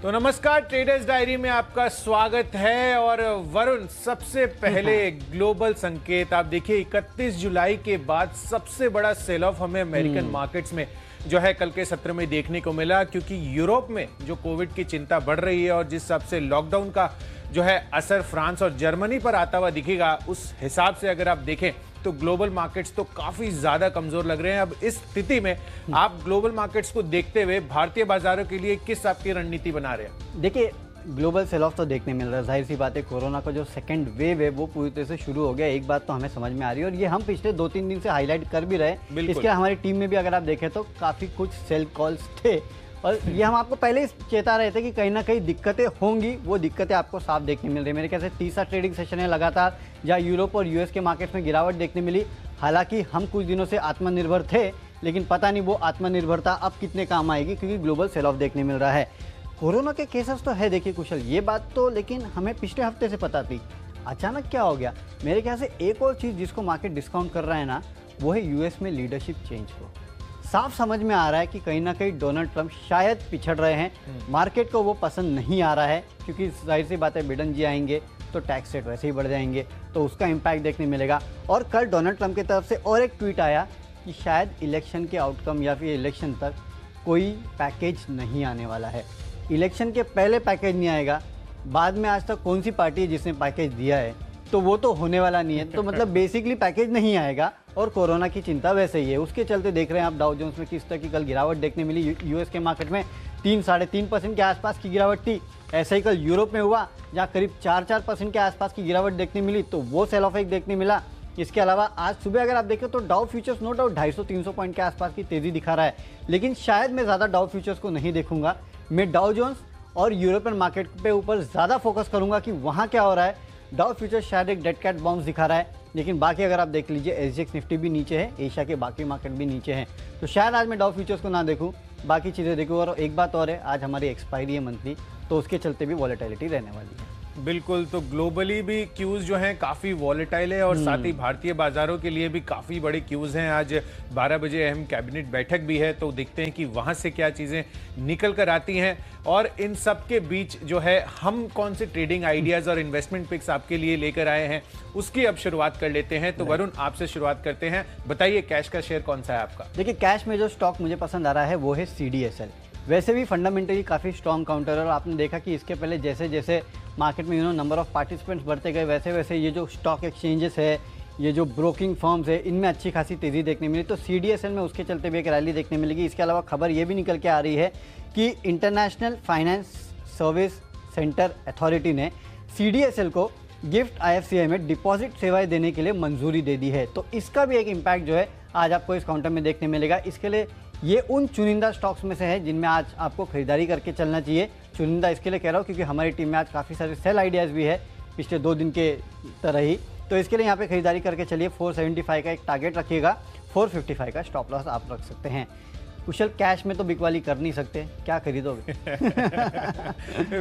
तो नमस्कार, traders diary में आपका स्वागत है। और वरुण, सबसे पहले ग्लोबल संकेत आप देखिए, 31 जुलाई के बाद सबसे बड़ा सेल ऑफ हमें अमेरिकन मार्केट्स में जो है कल के सत्र में देखने को मिला, क्योंकि यूरोप में जो कोविड की चिंता बढ़ रही है और जिस हिसाब से लॉकडाउन का जो है असर फ्रांस और जर्मनी पर आता हुआ दिखेगा, उस हिसाब से अगर आप देखें तो ग्लोबल मार्केट्स तो काफी ज्यादा कमजोर लग रहे हैं। अब इस स्थिति में आप ग्लोबल मार्केट्स को देखते हुए भारतीय बाजारों के लिए किस आपकी रणनीति बना रहे हैं? देखिए, ग्लोबल सेल ऑफ तो देखने मिल रहा है। जाहिर सी बात है, कोरोना का जो सेकंड वेव है वो पूरी तरह से शुरू हो गया। एक बात तो हमें समझ में आ रही है और ये हम पिछले 2-3 दिन से हाईलाइट कर भी रहे हैं। इसके हमारी टीम में भी अगर आप देखें तो काफ़ी कुछ सेल कॉल्स थे और ये हम आपको पहले ही चेता रहे थे कि कहीं ना कहीं दिक्कतें होंगी। वो दिक्कतें आपको साफ देखने मिल रही है। मेरे ख्याल से तीसरा ट्रेडिंग सेशन है लगातार जहाँ यूरोप और यूएस के मार्केट्स में गिरावट देखने मिली। हालांकि हम कुछ दिनों से आत्मनिर्भर थे, लेकिन पता नहीं वो आत्मनिर्भरता अब कितने काम आएगी, क्योंकि ग्लोबल सेल ऑफ देखने मिल रहा है। कोरोना के केसेस तो है, देखिए कुशल, ये बात तो लेकिन हमें पिछले हफ्ते से पता थी। अचानक क्या हो गया? मेरे ख्याल से एक और चीज़ जिसको मार्केट डिस्काउंट कर रहा है ना, वो है यूएस में लीडरशिप चेंज को। साफ समझ में आ रहा है कि कहीं ना कहीं डोनाल्ड ट्रंप शायद पिछड़ रहे हैं। मार्केट को वो पसंद नहीं आ रहा है, क्योंकि जाहिर सी बात है, बिडेन जी आएंगे तो टैक्स रेट वैसे ही बढ़ जाएंगे, तो उसका इम्पैक्ट देखने मिलेगा। और कल डोनाल्ड ट्रंप की तरफ से और एक ट्वीट आया कि शायद इलेक्शन के आउटकम या फिर इलेक्शन तक कोई पैकेज नहीं आने वाला है। इलेक्शन के पहले पैकेज नहीं आएगा, बाद में आज तक कौन सी पार्टी है जिसने पैकेज दिया है, तो वो तो होने वाला नहीं है। तो मतलब बेसिकली पैकेज नहीं आएगा और कोरोना की चिंता वैसे ही है। उसके चलते देख रहे हैं आप डाउ जोन्स में किस तरह की कल गिरावट देखने मिली। यूएस के मार्केट में 3-3.5% के आसपास की गिरावट थी। ऐसा ही कल यूरोप में हुआ, जहाँ करीब 4-4% के आसपास की गिरावट देखने मिली, तो वो सेल ऑफ एक देखने मिला। इसके अलावा आज सुबह अगर आप देखें तो Dow futures no doubt 250-300 point के आसपास की तेज़ी दिखा रहा है, लेकिन शायद मैं ज़्यादा डाउ फ्यूचर्स को नहीं देखूंगा। मैं डाउ जोन्स और यूरोपियन मार्केट पे ऊपर ज़्यादा फोकस करूंगा कि वहाँ क्या हो रहा है। डाउ फ्यूचर्स शायद एक डेड कैट बाउंस दिखा रहा है, लेकिन बाकी अगर आप देख लीजिए एसजीएक्स निफ्टी भी नीचे है, एशिया के बाकी मार्केट भी नीचे हैं। तो शायद आज मैं डाउ फ्यूचर्स को ना देखूं, बाकी चीज़ें देखूं। और एक बात और है, आज हमारी एक्सपायरी है मंथली, तो उसके चलते भी वॉलेटिलिटी रहने वाली है। बिल्कुल, तो ग्लोबली भी क्यूज जो हैं काफ़ी वॉलेटाइल है और साथ ही भारतीय बाजारों के लिए भी काफ़ी बड़े क्यूज हैं। आज 12 बजे अहम कैबिनेट बैठक भी है, तो देखते हैं कि वहां से क्या चीज़ें निकल कर आती हैं। और इन सब के बीच जो है हम कौन से ट्रेडिंग आइडियाज़ और इन्वेस्टमेंट पिक्स आपके लिए लेकर आए हैं, उसकी अब शुरुआत कर लेते हैं। तो वरुण, आपसे शुरुआत करते हैं। बताइए, कैश का शेयर कौन सा है आपका? देखिए, कैश में जो स्टॉक मुझे पसंद आ रहा है वो है CDSL। वैसे भी फंडामेंटली काफ़ी स्ट्रॉन्ग काउंटर है और आपने देखा कि इसके पहले जैसे जैसे मार्केट में नंबर ऑफ पार्टिसिपेंट्स बढ़ते गए, वैसे वैसे ये जो स्टॉक एक्सचेंजेस है, ये जो ब्रोकिंग फर्म्स है, इनमें अच्छी खासी तेज़ी देखने मिली। तो CDSL में उसके चलते भी एक रैली देखने मिलेगी। इसके अलावा खबर ये भी निकल के आ रही है कि international finance service centre authority ने CDSL को गिफ्ट IFCI में डिपॉजिट सेवाएं देने के लिए मंजूरी दे दी है। तो इसका भी एक इम्पैक्ट जो है आज आपको इस काउंटर में देखने मिलेगा। इसके लिए ये उन चुनिंदा स्टॉक्स में से है जिनमें आज आपको खरीदारी करके चलना चाहिए। चुनिंदा इसके लिए कह रहा हूँ क्योंकि हमारी टीम में आज काफ़ी सारे सेल आइडियाज़ भी है पिछले 2 दिन के तरह ही। तो इसके लिए यहाँ पे खरीदारी करके चलिए। 475 का एक टारगेट रखिएगा, 455 का स्टॉप लॉस आप रख सकते हैं। कुशल, कैश में तो बिकवाली कर नहीं सकते, क्या खरीदोगे?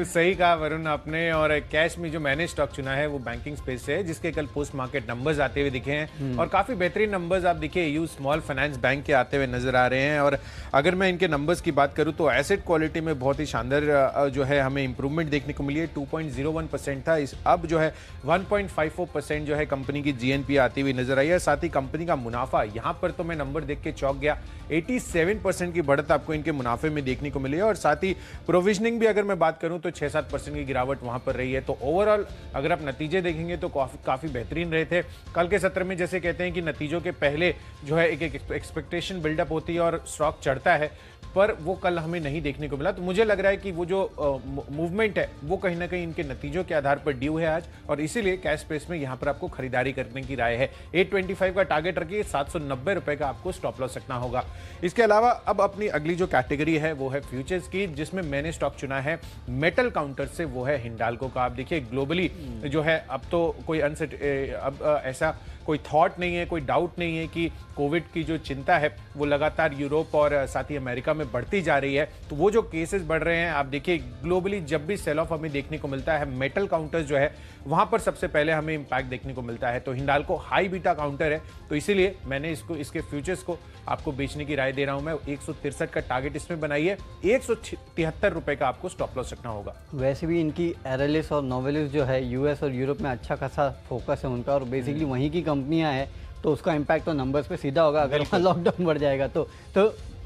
सही कहा वरुण आपने। और कैश में जो मैंने स्टॉक चुना है वो बैंकिंग स्पेस से है, जिसके कल पोस्ट मार्केट नंबर्स आते हुए दिखे हैं और काफी बेहतरीन नंबर्स आप देखिए यू स्मॉल फाइनेंस बैंक के आते हुए नजर आ रहे हैं। और अगर मैं इनके नंबर्स की बात करूं तो एसेट क्वालिटी में बहुत ही शानदार जो है हमें इंप्रूवमेंट देखने को मिली है। 2.01% था, इस अब जो है 1.54% जो है कंपनी की GNP आती हुई नजर आई है। साथ ही कंपनी का मुनाफा, यहाँ पर तो मैं नंबर देख के चौंक गया, 87% की बढ़त आपको इनके मुनाफे में देखने को मिली है। और साथ ही प्रोविजनिंग भी अगर मैं बात करूं तो 6-7% की गिरावट वहां पर रही है। तो ओवरऑल अगर आप नतीजे देखेंगे तो काफी बेहतरीन रहे थे। कल के सत्र में जैसे कहते हैं कि नतीजों के पहले जो है एक एक्सपेक्टेशन बिल्डअप होती है और स्टॉक चढ़ता है, पर वो कल हमें नहीं देखने को मिला। तो मुझे लग रहा है कि वो जो मूवमेंट है वो कहीं ना कहीं इनके नतीजों के आधार पर ड्यू है आज, और इसीलिए कैश स्पेस में यहाँ पर आपको खरीदारी करने की राय है। 825 का टारगेट रखिए, 790 रुपए का आपको स्टॉप लॉस रखना होगा। इसके अलावा अब अपनी अगली जो कैटेगरी है वो है फ्यूचर्स की, जिसमें मैंने स्टॉक चुना है मेटल काउंटर से, वो है हिंडाल्को का। आप देखिए ग्लोबली जो है अब तो कोई अब ऐसा कोई थॉट नहीं है, कोई डाउट नहीं है कि कोविड की जो चिंता है वो लगातार यूरोप और साथ ही अमेरिका में बढ़ती जा रही है। तो वो जो केसेस बढ़ रहे हैं, आप देखिए ग्लोबली जब भी सेल ऑफ हमें देखने को मिलता है, मेटल काउंटर्स जो है वहां पर सबसे पहले हमें इंपैक्ट देखने को मिलता है। तो हिंडाल्को हाई बीटा काउंटर है, तो इसीलिए मैंने इसके फ्यूचर्स को आपको बेचने की राय दे रहा हूं। मैं 163 का टारगेट इसमें बनाइए, 173 रुपए का आपको स्टॉप लॉस रखना होगा। वैसे भी इनकी एरलिस और नोवेलिस जो है यूएस और यूरोप में अच्छा खासा फोकस है उनका, और बेसिकली वहीं की कंपनियां हैं, तो उसका इम्पैक्ट तो नंबर्स पे सीधा होगा अगर वहाँ लॉकडाउन बढ़ जाएगा तो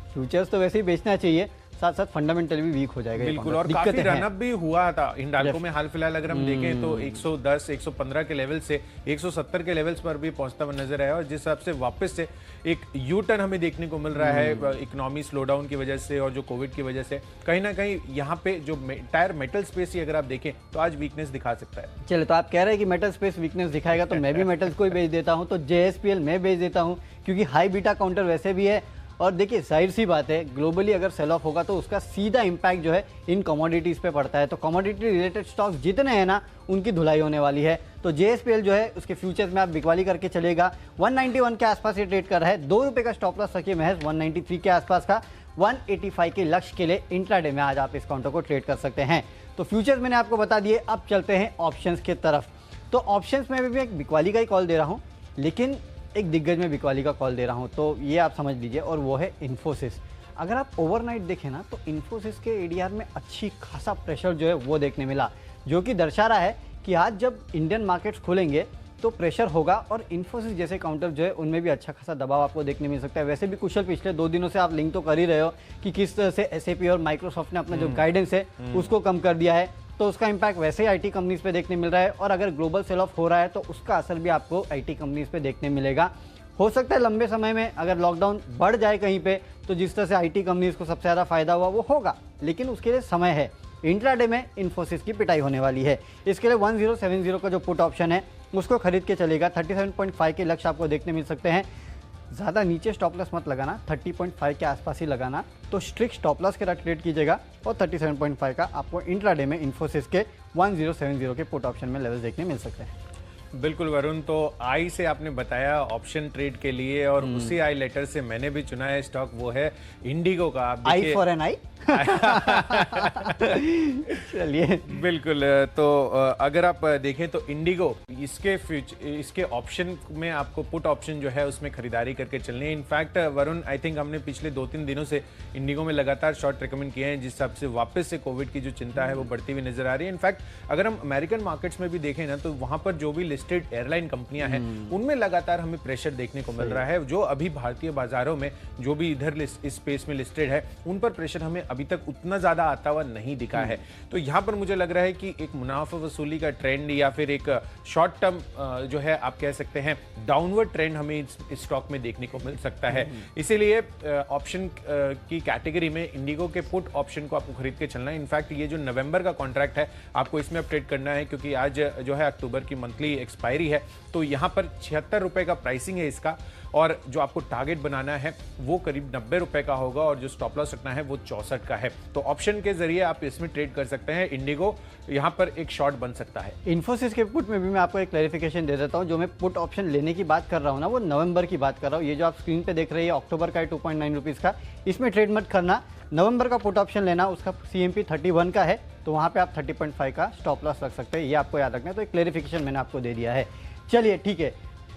फ्यूचर्स तो वैसे ही बेचना चाहिए, साथ साथ फंडामेंटल भी वीक हो जाएगा। बिल्कुल, और काफी रनअप भी हुआ था हिंडाल्को में हाल फिलहाल अगर हम देखें तो 110 115 के लेवल से 170 के लेवल्स पर भी पहुंचता हुआ नजर आया, और जिस हिसाब से वापस से एक यू टर्न हमें देखने को मिल रहा है इकोनॉमी स्लोडाउन की वजह से और जो कोविड की वजह से, कहीं ना कहीं यहाँ पे जो टायर मेटल स्पेस ही अगर आप देखें तो आज वीकनेस दिखा सकता है। चलिए, तो आप कह रहे हैं कि मेटल स्पेस वीकनेस दिखाएगा, तो मैं भी मेटल्स को ही बेच देता हूँ। तो JSPL मैं बेच देता हूँ क्योंकि हाई बीटा काउंटर वैसे भी है, और देखिए जाहिर सी बात है ग्लोबली अगर सेल ऑफ होगा तो उसका सीधा इंपैक्ट जो है इन कमोडिटीज़ पे पड़ता है। तो कमोडिटी रिलेटेड स्टॉक्स जितने हैं ना उनकी धुलाई होने वाली है। तो JSPL जो है उसके फ्यूचर्स में आप बिकवाली करके चलेगा, 191 के आसपास ये ट्रेड कर रहा है, 2 रुपये का स्टॉप लॉस रखिए महज 193 के आसपास का, 185 के लक्ष्य के लिए इंट्राडे में आज आप इस काउंटर को ट्रेड कर सकते हैं। तो फ्यूचर्स मैंने आपको बता दिए, अब चलते हैं ऑप्शंस की तरफ। तो ऑप्शंस में भी एक बिकवाली का ही कॉल दे रहा हूँ, लेकिन एक दिग्गज में बिकवाली का कॉल दे रहा हूँ, तो ये आप समझ लीजिए, और वो है इन्फोसिस। अगर आप ओवरनाइट देखें ना तो इन्फोसिस के ADR में अच्छी खासा प्रेशर जो है वो देखने मिला, जो कि दर्शा रहा है कि आज जब इंडियन मार्केट्स खुलेंगे तो प्रेशर होगा, और इन्फोसिस जैसे काउंटर जो है उनमें भी अच्छा खासा दबाव आपको देखने मिल सकता है। वैसे भी कुशल पिछले 2 दिनों से आप लिंक तो कर ही रहे हो कि किस तरह से SAP और माइक्रोसॉफ्ट ने अपना जो गाइडेंस है उसको कम कर दिया है, तो उसका इंपैक्ट वैसे ही IT कंपनीज पे देखने मिल रहा है, और अगर ग्लोबल सेल ऑफ हो रहा है तो उसका असर भी आपको IT कंपनीज पे देखने मिलेगा। हो सकता है लंबे समय में अगर लॉकडाउन बढ़ जाए कहीं पे तो जिस तरह से IT कंपनीज को सबसे ज़्यादा फायदा हुआ वो होगा, लेकिन उसके लिए समय है। इंट्राडे में इन्फोसिस की पिटाई होने वाली है, इसके लिए 1070 का जो पुट ऑप्शन है उसको खरीद के चलेगा। 37.5 के लक्ष्य आपको देखने मिल सकते हैं। ज़्यादा नीचे स्टॉप लॉस मत लगाना, 30.5 के आसपास ही लगाना, तो स्ट्रिक्ट स्टॉप लॉस के साथ ट्रेड कीजिएगा, और 37.5 का आपको इंट्राडे में इन्फोसिस के 1070 के पुट ऑप्शन में लेवल्स देखने मिल सकते हैं। बिल्कुल वरुण, तो आई से आपने बताया ऑप्शन ट्रेड के लिए, और उसी आई लेटर से मैंने भी चुना है स्टॉक, वो है इंडिगो का। आप आई फॉर एन आई चलिए, बिल्कुल। तो अगर आप देखें तो इंडिगो इसके ऑप्शन में आपको पुट ऑप्शन जो है उसमें खरीदारी करके चलनी है। इनफैक्ट वरुण, आई थिंक हमने पिछले 2-3 दिनों से इंडिगो में लगातार शॉर्ट रिकमेंड किए हैं, जिस हिसाब से वापस से कोविड की जो चिंता है वो बढ़ती हुई नजर आ रही है। इनफैक्ट अगर हम अमेरिकन मार्केट्स में भी देखें ना तो वहां पर जो भी लिस्टेड एयरलाइन कंपनियां हैं उनमें लगातार हमें प्रेशर देखने को मिल रहा है। जो अभी भारतीय बाजारों में जो भी इधर इस स्पेस में लिस्टेड है उन पर प्रेशर हमें अभी तक उतना ज्यादा आता हुआ नहीं दिखा है। तो यहाँ पर मुझे लग रहा है कि एक मुनाफा वसूली का ट्रेंड या फिर एक शॉर्ट टर्म जो है आप कह सकते हैं डाउनवर्ड ट्रेंड हमें इस स्टॉक में देखने को मिल सकता है। इसीलिए ऑप्शन की कैटेगरी में इंडिगो के पुट ऑप्शन को आपको खरीद के चलना है। इनफैक्ट ये जो नवंबर का कॉन्ट्रैक्ट है आपको इसमें अपडेट करना है, क्योंकि आज जो है अक्टूबर की मंथली एक्सपायरी है, तो यहाँ पर 76 रुपए का प्राइसिंग है इसका, और जो आपको टारगेट बनाना है वो करीब 90 रुपए का होगा, और जो स्टॉप लॉस रखना है वो 64 का है। तो ऑप्शन के जरिए आप इसमें ट्रेड कर सकते हैं। इंडिगो यहाँ पर एक शॉर्ट बन सकता है। इन्फोसिस के पुट में भी मैं आपको एक क्लैरिफिकेशन दे देता हूँ। जो मैं पुट ऑप्शन लेने की बात कर रहा हूँ ना वो नवंबर की बात कर रहा हूँ। ये जो आप स्क्रीन पे देख रहे हैं अक्टूबर का है 2.9 रुपीज़ का, इसमें ट्रेड मत करना। नवंबर का पुट ऑप्शन लेना, उसका CMP 31 का है, तो वहाँ पे आप 30.5 का स्टॉप लॉस रख सकते हैं। ये आपको याद रखना है, तो एक क्लैरिफिकेशन मैंने आपको दे दिया है। चलिए ठीक है,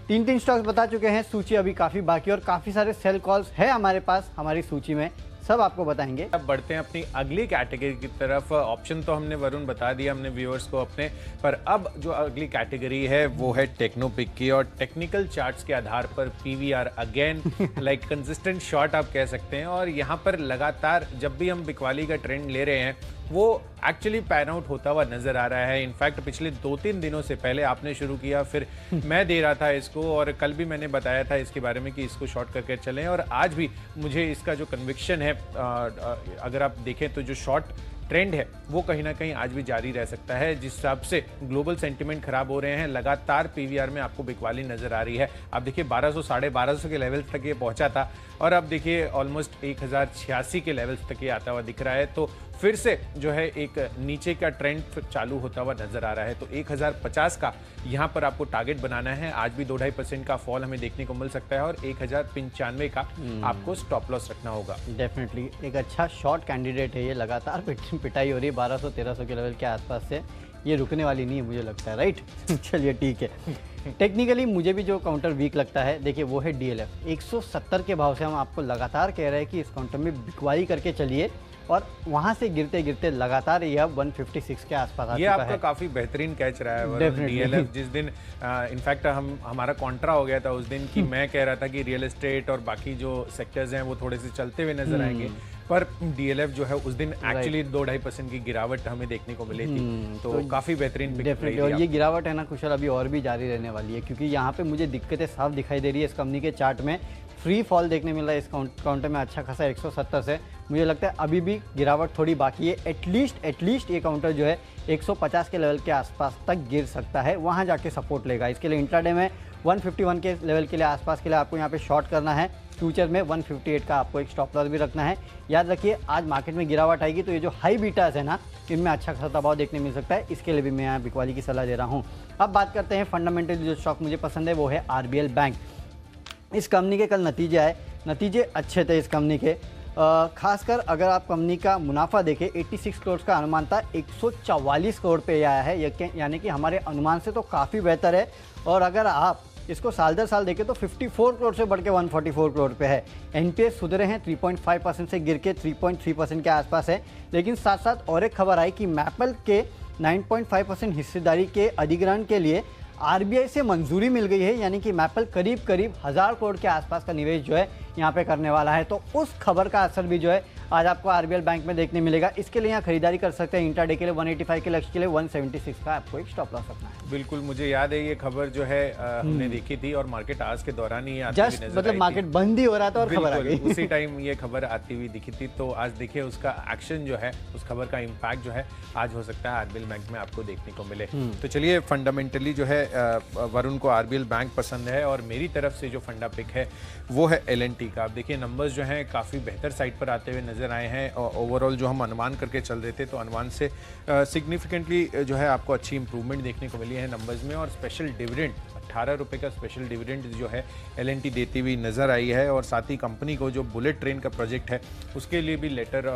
3 स्टॉक्स बता चुके हैं, सूची अभी काफ़ी बाकी और काफ़ी सारे सेल कॉल्स है हमारे पास हमारी सूची में, सब आपको बताएंगे। अब बढ़ते हैं अपनी अगली कैटेगरी की तरफ। ऑप्शन तो हमने वरुण बता दिया हमने व्यूअर्स को अपने, पर अब जो अगली कैटेगरी है वो है टेक्नोपिक की, और टेक्निकल चार्ट्स के आधार पर PVR again like consistent short आप कह सकते हैं। और यहाँ पर लगातार जब भी हम बिकवाली का ट्रेंड ले रहे हैं वो एक्चुअली पैन आउट होता हुआ नजर आ रहा है। इनफैक्ट पिछले 2-3 दिनों से पहले आपने शुरू किया, फिर मैं दे रहा था इसको, और कल भी मैंने बताया था इसके बारे में कि इसको शॉर्ट करके चलें, और आज भी मुझे इसका जो कन्विक्शन है, अगर आप देखें तो जो शॉर्ट ट्रेंड है वो कहीं ना कहीं आज भी जारी रह सकता है। जिस हिसाब से ग्लोबल सेंटिमेंट खराब हो रहे हैं, लगातार पीवीआर में आपको बिकवाली नजर आ रही है। आप देखिए 1200 1250 के लेवल तक ये पहुंचा था और अब देखिए ऑलमोस्ट 1086 के लेवल्स तक ये आता हुआ दिख रहा है। तो फिर से जो है एक नीचे का ट्रेंड चालू होता हुआ नजर आ रहा है। तो 1050 का यहाँ पर आपको टारगेट बनाना है। आज भी 2-2.5% का फॉल हमें देखने को मिल सकता है और 1095 का आपको स्टॉप लॉस रखना होगा। डेफिनेटली एक अच्छा शॉर्ट कैंडिडेट है ये, लगातार पिटाई हो रही है 1200-1300 के लेवल के आसपास से, ये रुकने वाली नहीं है मुझे लगता है, राइट। चलिए ठीक है। टेक्निकली मुझे भी जो काउंटर वीक लगता है, देखिए वो है डीएलएफ। 170 के भाव से हम आपको लगातार कह रहे हैं कि इस काउंटर में बिकवाई करके चलिए और वहां से गिरते गिरते लगातार ये अब 156 के आसपास आ ये चुका आपका है। काफी बेहतरीन कैच रहा है डीएलएफ। जिस दिन इनफैक्ट हमारा कॉन्ट्रा हो गया था उस दिन की मैं कह रहा था कि रियल एस्टेट और बाकी जो सेक्टर्स हैं वो थोड़े से चलते हुए नजर आएंगे, पर डीएलएफ जो है उस दिन एक्चुअली 2-2.5% की गिरावट हमें देखने को मिली थी। तो काफी बेहतरीन डेफिनेटली, और ये गिरावट है ना कुशल अभी और भी जारी रहने वाली है, क्योंकि यहाँ पे मुझे दिक्कतें साफ दिखाई दे रही है। इस कंपनी के चार्ट में फ्री फॉल देखने मिल रहा है इस काउंटर में अच्छा खासा 170 से। मुझे लगता है अभी भी गिरावट थोड़ी बाकी है। एटलीस्ट ये काउंटर जो है 150 के लेवल के आसपास तक गिर सकता है, वहाँ जाके सपोर्ट लेगा। इसके लिए इंट्राडे में 151 के लेवल के लिए आसपास के लिए आपको यहाँ पे शॉर्ट करना है। फ्यूचर में 158 का आपको एक स्टॉप लॉस भी रखना है। याद रखिए आज मार्केट में गिरावट आएगी तो ये जो हाई बीटास है ना, इनमें अच्छा खासा दबाव देखने मिल सकता है। इसके लिए भी मैं यहाँ बिकवाली की सलाह दे रहा हूँ। अब बात करते हैं फंडामेंटली जो स्टॉक मुझे पसंद है वो है आरबीएल बैंक। इस कंपनी के कल नतीजे आए, नतीजे अच्छे थे इस कंपनी के। खासकर अगर आप कंपनी का मुनाफा देखें, 86 करोड़ का अनुमान था, 144 करोड़ पे आया है, यानी कि हमारे अनुमान से तो काफ़ी बेहतर है। और अगर आप इसको साल दर साल देखें तो 54 करोड़ से बढ़ के 144 करोड़ पे है। एनपीएस सुधरे हैं 3.5% से गिर के 3.3% के आसपास है। लेकिन साथ साथ और एक खबर आई कि मैपल के 9.5% हिस्सेदारी के अधिग्रहण के लिए आरबीआई से मंजूरी मिल गई है, यानी कि मैपल करीब 1000 करोड़ के आसपास का निवेश जो है यहाँ पे करने वाला है। तो उस खबर का असर भी जो है आज आपको आरबीएल बैंक में देखने मिलेगा। इसके लिए यहाँ खरीदारी कर सकते हैं। इंट्राडे के लिए 185 के लक्ष्य के लिए 176 का आपको एक स्टॉप लॉस रखना है। बिल्कुल, मुझे याद है ये खबर जो है हमने देखी थी और मार्केट आज के दौरान ही जस्ट मतलब मार्केट बंद ही हो रहा था और खबर आ गई, उसी टाइम ये खबर आती हुई दिखी थी। तो आज देखिए उसका एक्शन जो है, उस खबर का इम्पैक्ट जो है आज हो सकता है आरबीएल बैंक में आपको देखने को मिले। तो चलिए फंडामेंटली जो है वरुण को आरबीएल बैंक पसंद है और मेरी तरफ से जो फंडा पिक है वो है एलएनटी का। आप देखिए नंबर्स जो हैं काफ़ी बेहतर साइड पर आते हुए नजर आए हैं और ओवरऑल जो हम अनुमान करके चल रहे थे तो अनुमान से सिग्निफिकेंटली जो है आपको अच्छी इंप्रूवमेंट देखने को मिली है नंबर्स में। और स्पेशल डिविडेंड 18 रुपये का स्पेशल डिविडेंड जो है एलएनटी देती हुई नजर आई है। और साथ ही कंपनी को जो बुलेट ट्रेन का प्रोजेक्ट है उसके लिए भी लेटर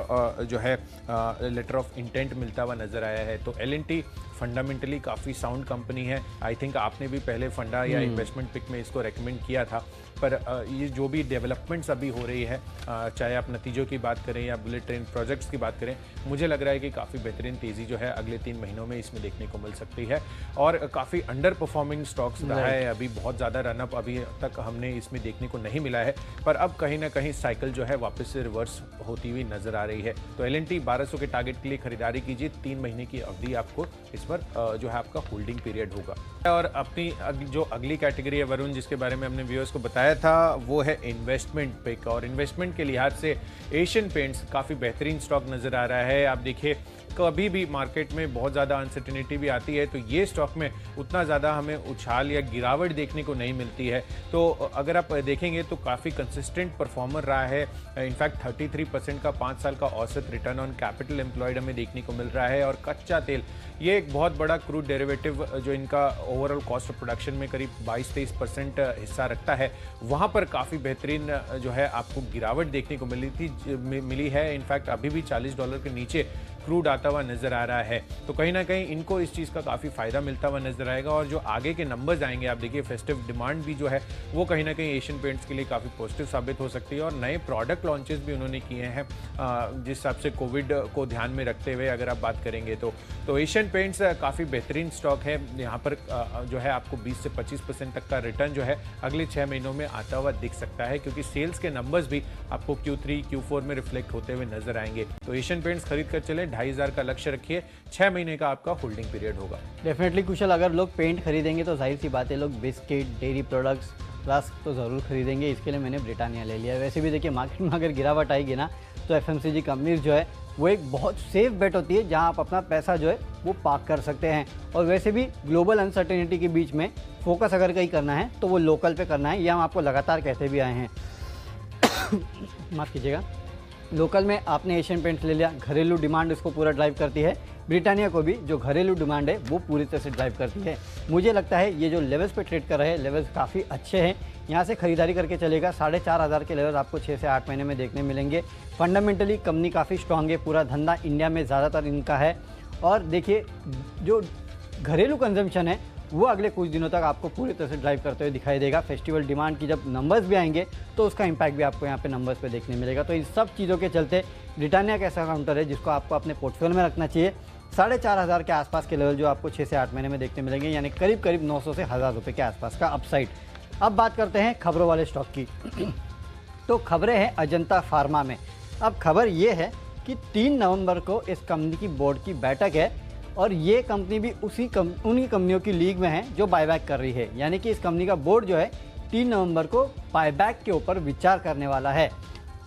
ऑफ इंटेंट मिलता हुआ नजर आया है। तो एलएनटी फंडामेंटली काफ़ी साउंड कंपनी है। आई थिंक आपने भी पहले फंडा या इन्वेस्टमेंट पिक में इसको रेकमेंड किया था, पर ये जो भी डेवलपमेंट्स अभी हो रही है, चाहे आप नतीजों की बात करें या बुलेट ट्रेन प्रोजेक्ट्स की बात करें, मुझे लग रहा है कि काफ़ी बेहतरीन तेज़ी जो है अगले 3 महीनों में इसमें देखने को मिल सकती है। और काफ़ी अंडर परफॉर्मिंग स्टॉक्स रहा है, अभी बहुत ज़्यादा रनअप अभी तक हमने इसमें देखने को नहीं मिला है, पर अब कहीं ना कहीं साइकिल जो है वापस से रिवर्स होती हुई नजर आ रही है। तो एलएनटी 1200 के टारगेट के लिए खरीदारी कीजिए। 3 महीने की अवधि आपको इस पर जो है आपका होल्डिंग पीरियड होगा। और अपनी जो अगली कैटेगरी है वरुण, जिसके बारे में हमने व्यूअर्स को बताया था, वो है इन्वेस्टमेंट पिक। और इन्वेस्टमेंट के लिहाज से एशियन पेंट्स काफ़ी बेहतरीन स्टॉक नज़र आ रहा है। आप देखिए कभी भी मार्केट में बहुत ज़्यादा अनसर्टेनिटी भी आती है तो ये स्टॉक में उतना ज़्यादा हमें उछाल या गिरावट देखने को नहीं मिलती है। तो अगर आप देखेंगे तो काफ़ी कंसिस्टेंट परफॉर्मर रहा है। इनफैक्ट 33% का 5 साल का औसत रिटर्न ऑन कैपिटल एम्प्लॉयड हमें देखने को मिल रहा है। और कच्चा तेल, ये एक बहुत बड़ा क्रूड डेरिवेटिव जो इनका ओवरऑल कॉस्ट ऑफ प्रोडक्शन में करीब 22-23% हिस्सा रखता है, वहाँ पर काफ़ी बेहतरीन जो है आपको गिरावट देखने को मिली है। इनफैक्ट अभी भी $40 के नीचे क्रूड आता हुआ नजर आ रहा है। तो कहीं ना कहीं इनको इस चीज़ का काफ़ी फायदा मिलता हुआ नजर आएगा। और जो आगे के नंबर्स आएंगे, आप देखिए फेस्टिव डिमांड भी जो है वो कहीं ना कहीं एशियन पेंट्स के लिए काफ़ी पॉजिटिव साबित हो सकती है। और नए प्रोडक्ट लॉन्चेस भी उन्होंने किए हैं जिस हिसाब से कोविड को ध्यान में रखते हुए अगर आप बात करेंगे तो एशियन पेंट्स काफ़ी बेहतरीन स्टॉक है। यहाँ पर जो है आपको 20 से 25% तक का रिटर्न जो है अगले 6 महीनों में आता हुआ दिख सकता है, क्योंकि सेल्स के नंबर्स भी आपको Q3 Q4 में रिफ्लेक्ट होते हुए नजर आएंगे। तो एशियन पेंट्स खरीद कर चले, 2500 का लक्ष्य रखिए, 6 महीने का आपका होल्डिंग पीरियड होगा। डेफिनेटली कुशल, अगर लोग पेंट खरीदेंगे तो जाहिर सी बात है लोग बिस्किट, डेयरी प्रोडक्ट्स क्लास तो ज़रूर खरीदेंगे, इसके लिए मैंने ब्रिटानिया ले लिया। वैसे भी देखिए मार्केट में अगर गिरावट आएगी ना तो एफएमसीजी कंपनीज जो है वो एक बहुत सेफ बेट होती है जहां आप अपना पैसा जो है वो पार्क कर सकते हैं। और वैसे भी ग्लोबल अनसर्टेनिटी के बीच में फोकस अगर कहीं करना है तो वो लोकल पे करना है, ये हम आपको लगातार कहते भी आए हैं। माफ़ कीजिएगा। लोकल में आपने एशियन पेंट्स ले लिया, घरेलू डिमांड इसको पूरा ड्राइव करती है। ब्रिटानिया को भी जो घरेलू डिमांड है वो पूरी तरह से ड्राइव करती है। मुझे लगता है ये जो लेवल्स पे ट्रेड कर रहे हैं लेवल्स काफ़ी अच्छे हैं, यहाँ से खरीदारी करके चलेगा। 4,500 के लेवल आपको 6 से 8 महीने में देखने मिलेंगे। फंडामेंटली कंपनी काफ़ी स्ट्रांग है, पूरा धंधा इंडिया में ज़्यादातर इनका है। और देखिए जो घरेलू कंजम्पशन है वो अगले कुछ दिनों तक आपको पूरी तरह से ड्राइव करते हुए दिखाई देगा। फेस्टिवल डिमांड की जब नंबर्स भी आएंगे तो उसका इम्पैक्ट भी आपको यहाँ पे नंबर्स पे देखने मिलेगा। तो इन सब चीज़ों के चलते ब्रिटानिया का ऐसा काउंटर है जिसको आपको अपने पोर्टफोलियो में रखना चाहिए। 4,500 के आसपास के लेवल जो आपको 6 से 8 महीने में देखने मिलेंगे, यानी करीब करीब 900 से 1,000 रुपये के आसपास का अपसाइड। अब बात करते हैं खबरों वाले स्टॉक की। तो खबरें हैं अजंता फार्मा में। अब खबर ये है कि 3 नवंबर को इस कंपनी की बोर्ड की बैठक है और ये कंपनी भी उन्हीं कंपनियों की लीग में है जो बायबैक कर रही है, यानी कि इस कंपनी का बोर्ड जो है 3 नवंबर को बायबैक के ऊपर विचार करने वाला है।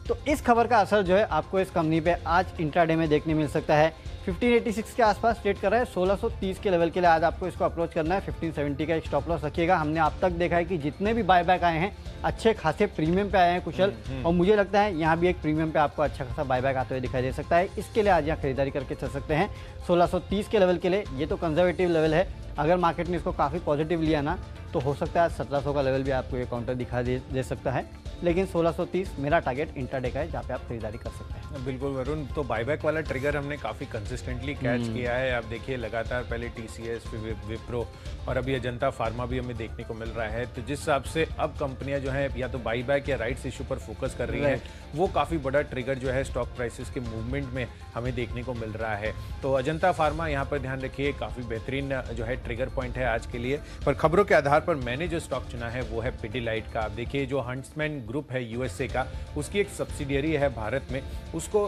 तो इस खबर का असर जो है आपको इस कंपनी पे आज इंट्राडे में देखने मिल सकता है। 1586 के आसपास ट्रेड कर रहा है, 1630 के लेवल के लिए आज आपको इसको अप्रोच करना है। 1570 का एक स्टॉप लॉस रखिएगा। हमने अब तक देखा है कि जितने भी बायबैक आए हैं अच्छे खासे प्रीमियम पे आए हैं कुशल, और मुझे लगता है यहाँ भी एक प्रीमियम पे आपको अच्छा खासा बायबैक आते हुए दिखाई दे सकता है। इसके लिए आज यहाँ खरीदारी करके चल सकते हैं 1630 के लेवल के लिए। ये तो कंजर्वेटिव लेवल है, अगर मार्केट ने इसको काफ़ी पॉजिटिव लिया ना तो हो सकता है 1700 का लेवल भी आपको ये काउंटर दिखा दे सकता है, लेकिन 1630 मेरा टारगेट इंट्राडे का है जहाँ पे आप खरीदारी कर सकते हैं। बिल्कुल वरुण, तो बायबैक वाला ट्रिगर हमने काफ़ी कंसिस्टेंटली कैच किया है। आप देखिए लगातार पहले टीसीएस, फिर विप्रो और अभी अजंता फार्मा भी हमें देखने को मिल रहा है। तो जिस हिसाब से अब कंपनियां जो है या तो बायबैक या राइट्स इशू पर फोकस कर रही हैं, वो काफ़ी बड़ा ट्रिगर जो है स्टॉक प्राइसेस के मूवमेंट में हमें देखने को मिल रहा है। तो अजंता फार्मा यहाँ पर ध्यान रखिए, काफ़ी बेहतरीन जो है ट्रिगर पॉइंट है आज के लिए। पर खबरों के आधार पर मैंने जो स्टॉक चुना है वो है पिडिलाइट का। आप देखिए जो हंट्समैन ग्रुप है यूएसए का, उसकी एक सब्सिडियरी है भारत में, उसको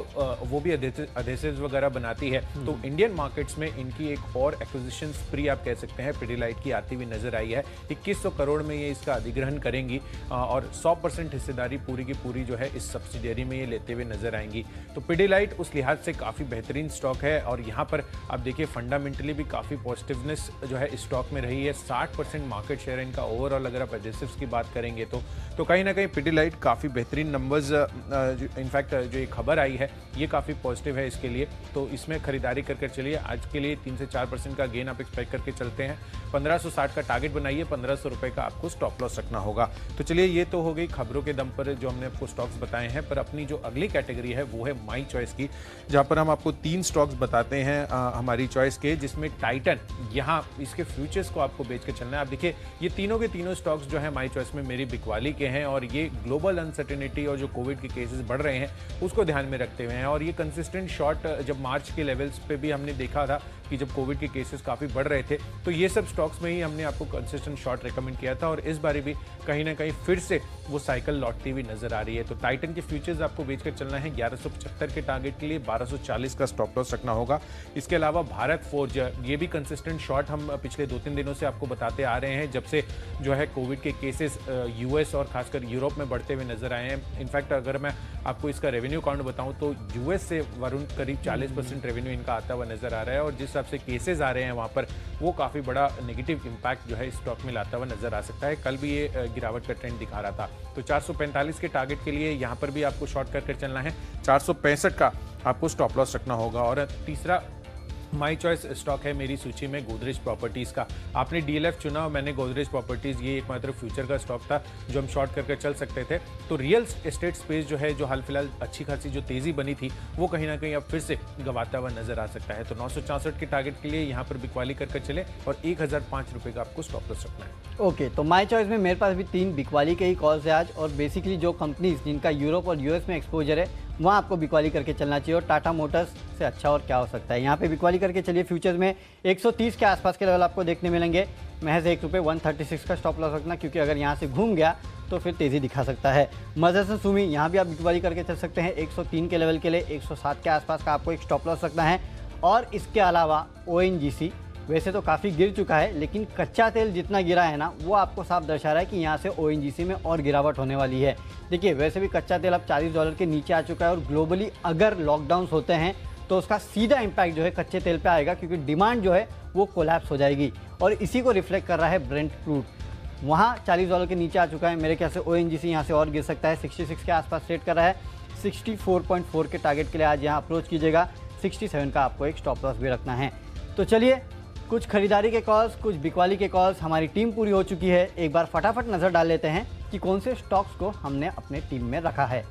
वो भी अधेसिव्स वगैरह बनाती है। तो इंडियन मार्केट्स में इनकी एक और एक्विजिशन स्प्री आप कह सकते हैं पिडिलाइट की आती हुई नजर आई है। 2100 करोड़ में ये इसका अधिग्रहण करेंगी और 100% हिस्सेदारी पूरी की पूरी जो है इस सब्सिडियरी में ये लेते हुए नजर आएंगी। तो पिडिलाइट उस लिहाज से काफ़ी बेहतरीन स्टॉक है और यहाँ पर आप देखिए फंडामेंटली भी काफ़ी पॉजिटिवनेस जो है इस स्टॉक में रही है। 60% मार्केट शेयर इनका ओवरऑल अगर आप एडहेसिव्स की बात करेंगे तो कहीं ना कहीं पिडिलाइट काफ़ी बेहतरीन नंबर्स, इनफैक्ट जो ये खबर आई है ये काफ़ी पॉजिटिव है इसके लिए। तो इसमें खरीदारी कर चलिए। आज के लिए 3 से 4% का गेन आप एक्सपेक्ट करके चलते हैं। 1560 का टारगेट बनाइए, 1500 रुपये का आपको स्टॉप लॉस रखना होगा। तो चलिए ये तो हो गई खबरों के दम पर जो हमने आपको स्टॉक्स बताए हैं। पर अपनी जो अगली कैटेगरी है वो है माई चॉइस की, जहाँ पर हम आपको 3 स्टॉक्स बताते हैं हमारी चॉइस के, जिसमें टाइटन, यहाँ इसके फ्यूचर्स को आपको बेच के चलना है। आप देखिए ये तीनों के तीनों स्टॉक्स जो है माई चॉइस में मेरी बिकवाली के हैं और ये ग्लोबल अनसर्टेनिटी और जो कोविड के केसेस बढ़ रहे हैं उसको ध्यान में रखते हुए हैं। और ये कंसिस्टेंट शॉर्ट जब मार्च के लेवल्स पे भी हमने देखा था कि जब कोविड के केसेस काफ़ी बढ़ रहे थे तो ये सब स्टॉक्स में ही हमने आपको कंसिस्टेंट शॉर्ट रेकमेंड किया था और इस बार भी कहीं ना कहीं फिर से वो साइकिल लौटती हुई नजर आ रही है। तो टाइटन के फ्यूचर्स आपको बेचकर चलना है 1175 के टारगेट के लिए, 1240 का स्टॉप लॉस रखना होगा। इसके अलावा भारत फोर्ज, ये भी कंसिस्टेंट शॉर्ट हम पिछले 2-3 दिनों से आपको बताते आ रहे हैं, जब से जो है कोविड के केसेस यूएस और खासकर यूरोप में बढ़ते हुए नजर आए हैं। इनफैक्ट अगर मैं आपको इसका रेवेन्यू काउंट बताऊं तो यूएस से वरुण करीब 40% रेवेन्यू इनका आता हुआ नजर आ रहा है और जिस हिसाब से केसेस आ रहे हैं वहां पर वो काफ़ी बड़ा नेगेटिव इंपैक्ट जो है इस स्टॉक में लाता हुआ नजर आ सकता है। कल भी ये गिरावट का ट्रेंड दिखा रहा था। तो 445 के टारगेट के लिए यहाँ पर भी आपको शॉर्ट कर चलना है, 465 का आपको स्टॉप लॉस रखना होगा। और तीसरा माई चॉइस स्टॉक है मेरी सूची में गोदरेज प्रॉपर्टीज़ का। आपने डीएलएफ चुना और मैंने गोदरेज प्रॉपर्टीज़, ये एकमात्र फ्यूचर का स्टॉक था जो हम शॉर्ट करके चल सकते थे। तो रियल एस्टेट स्पेस जो है, जो हाल फिलहाल अच्छी खासी जो तेज़ी बनी थी वो कहीं ना कहीं अब फिर से गवाता हुआ नजर आ सकता है। तो 964 के टारगेट के लिए यहाँ पर बिकवाली कर चले और 1005 रुपये का आपको स्टॉप लॉस रखना है। ओके, तो माई चॉइस में मेरे पास भी 3 बिकवाली के ही कॉल्स है आज और बेसिकली जो कंपनीज जिनका यूरोप और यूएस में एक्सपोजर है वहाँ आपको बिकवाली करके चलना चाहिए और टाटा मोटर्स से अच्छा और क्या हो सकता है। यहाँ पे बिकवाली करके चलिए। फ्यूचर्स में 130 के आसपास के लेवल आपको देखने मिलेंगे। महज ₹1 का स्टॉप लॉस रखना, क्योंकि अगर यहाँ से घूम गया तो फिर तेज़ी दिखा सकता है। मदरसन सुमी, यहाँ भी आप बिकवाली करके चल सकते हैं 103 के लेवल के लिए। 107 के आसपास का आपको एक स्टॉप लॉस रखना है। और इसके अलावा ONGC, वैसे तो काफ़ी गिर चुका है, लेकिन कच्चा तेल जितना गिरा है ना, वो आपको साफ दर्शा रहा है कि यहाँ से ONGC में और गिरावट होने वाली है। देखिए, वैसे भी कच्चा तेल अब $40 के नीचे आ चुका है और ग्लोबली अगर लॉकडाउन्स होते हैं तो उसका सीधा इम्पैक्ट जो है कच्चे तेल पे आएगा, क्योंकि डिमांड जो है वो कोलैप्स हो जाएगी। और इसी को रिफ्लेक्ट कर रहा है ब्रेंट क्रूड, वहाँ $40 के नीचे आ चुका है। मेरे ख्याल से ONGC यहाँ से और गिर सकता है, 66 के आसपास ट्रेड कर रहा है। 64.4 के टारगेट के लिए आज यहाँ अप्रोच कीजिएगा। 67 का आपको एक स्टॉप लॉस भी रखना है। तो चलिए, कुछ खरीदारी के कॉल्स, कुछ बिकवाली के कॉल्स, हमारी टीम पूरी हो चुकी है। एक बार फटाफट नज़र डाल लेते हैं कि कौन से स्टॉक्स को हमने अपने टीम में रखा है।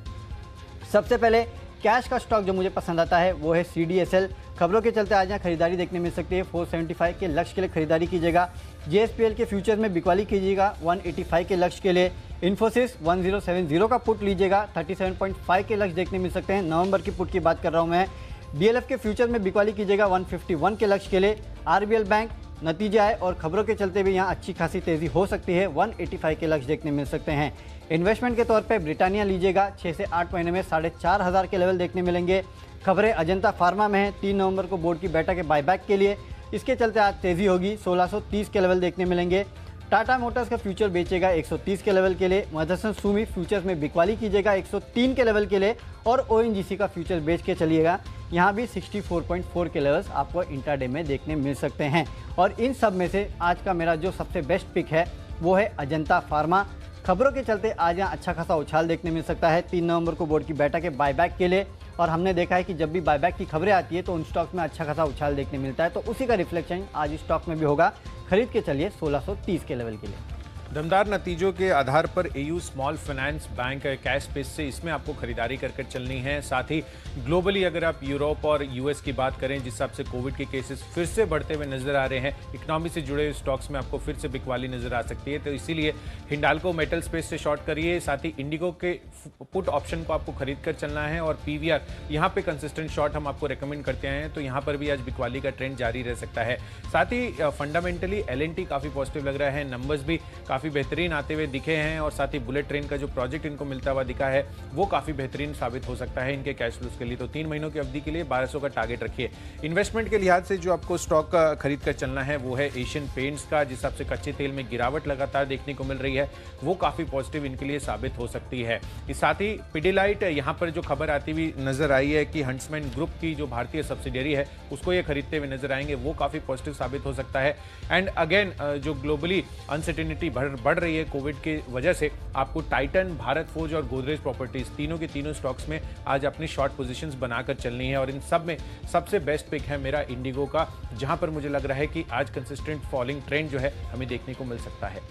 सबसे पहले कैश का स्टॉक जो मुझे पसंद आता है वो है CDSL। खबरों के चलते आज यहाँ खरीदारी देखने मिल सकती है। 475 के लक्ष्य के लिए खरीदारी कीजिएगा। JSPL के फ्यूचर में बिकवाली कीजिएगा 185 के लक्ष्य के लिए। इन्फोसिस 1070 का पुट लीजिएगा, 37.5 के लक्ष्य देखने मिल सकते हैं। नवंबर की पुट की बात कर रहा हूँ मैं। DLF के फ्यूचर में बिकवाली कीजिएगा 151 के लक्ष्य के लिए। RBL बैंक नतीजे आए और खबरों के चलते भी यहाँ अच्छी खासी तेज़ी हो सकती है, 185 के लक्ष्य देखने मिल सकते हैं। इन्वेस्टमेंट के तौर पे ब्रिटानिया लीजिएगा, 6 से 8 महीने में 4,500 के लेवल देखने मिलेंगे। खबरें अजंता फार्मा में है, 3 नवंबर को बोर्ड की बैठक है बायबैक के लिए, इसके चलते आज तेज़ी होगी, 1630 के लेवल देखने मिलेंगे। टाटा मोटर्स का फ्यूचर बेचेगा 130 के लेवल के लिए। मदरसन सुमी फ्यूचर्स में बिकवाली कीजिएगा 103 के लेवल के लिए और ONGC का फ्यूचर बेच के चलिएगा। यहाँ भी 64.4 के लेवल्स आपको इंट्राडे में देखने मिल सकते हैं। और इन सब में से आज का मेरा जो सबसे बेस्ट पिक है वो है अजंता फार्मा। खबरों के चलते आज यहाँ अच्छा खासा उछाल देखने मिल सकता है। 3 नवंबर को बोर्ड की बैठक है बायबैक के लिए और हमने देखा है कि जब भी बायबैक की खबरें आती है तो उन स्टॉक में अच्छा खासा उछाल देखने मिलता है, तो उसी का रिफ्लेक्शन आज इस स्टॉक में भी होगा। खरीद के चलिए 1630 के लेवल के लिए। दमदार नतीजों के आधार पर AU small finance bank cash space से इसमें आपको खरीदारी करके चलनी है। साथ ही ग्लोबली अगर आप यूरोप और US की बात करें, जिस हिसाब से कोविड के केसेस फिर से बढ़ते हुए नजर आ रहे हैं, इकोनॉमी से जुड़े हुए स्टॉक्स में आपको फिर से बिकवाली नजर आ सकती है। तो इसीलिए हिंडाल्को मेटल स्पेस से शॉर्ट करिए। साथ ही इंडिगो के पुट ऑप्शन को आपको खरीद कर चलना है और PVR यहाँ पे कंसिस्टेंट शॉर्ट हम आपको रेकमेंड करते हैं, तो यहाँ पर भी आज बिकवाली का ट्रेंड जारी रह सकता है। साथ ही फंडामेंटली L&T काफी पॉजिटिव लग रहा है, नंबर्स भी काफी बेहतरीन आते हुए दिखे हैं और साथ ही बुलेट ट्रेन का जो प्रोजेक्ट इनको मिलता हुआ दिखा है वो काफी बेहतरीन साबित हो सकता है इनके कैश फ्लोज के लिए। तो 3 महीनों की अवधि के लिए 1200 का टारगेट रखिए। इन्वेस्टमेंट के लिहाज से जो आपको स्टॉक खरीद कर चलना है वो है एशियन पेंट्स का, जिस हिसाब से कच्चे तेल में गिरावट लगातार देखने को मिल रही है वो काफी पॉजिटिव इनके लिए साबित हो सकती है। साथ ही पिडिलाइट, यहाँ पर जो खबर आती हुई नजर आई है कि हंट्समैन ग्रुप की जो भारतीय सब्सिडियरी है उसको ये खरीदते हुए नजर आएंगे, वो काफी पॉजिटिव साबित हो सकता है। एंड अगेन जो ग्लोबली अनसर्टेनिटी बढ़ रही है कोविड की वजह से, आपको टाइटन, भारत फोर्ज और गोदरेज प्रॉपर्टीज तीनों के तीनों स्टॉक्स में आज अपनी शॉर्ट पोजीशंस बनाकर चलनी है। और इन सब में सबसे बेस्ट पिक है मेरा इंडिगो का, जहां पर मुझे लग रहा है कि आज कंसिस्टेंट फॉलिंग ट्रेंड जो है हमें देखने को मिल सकता है।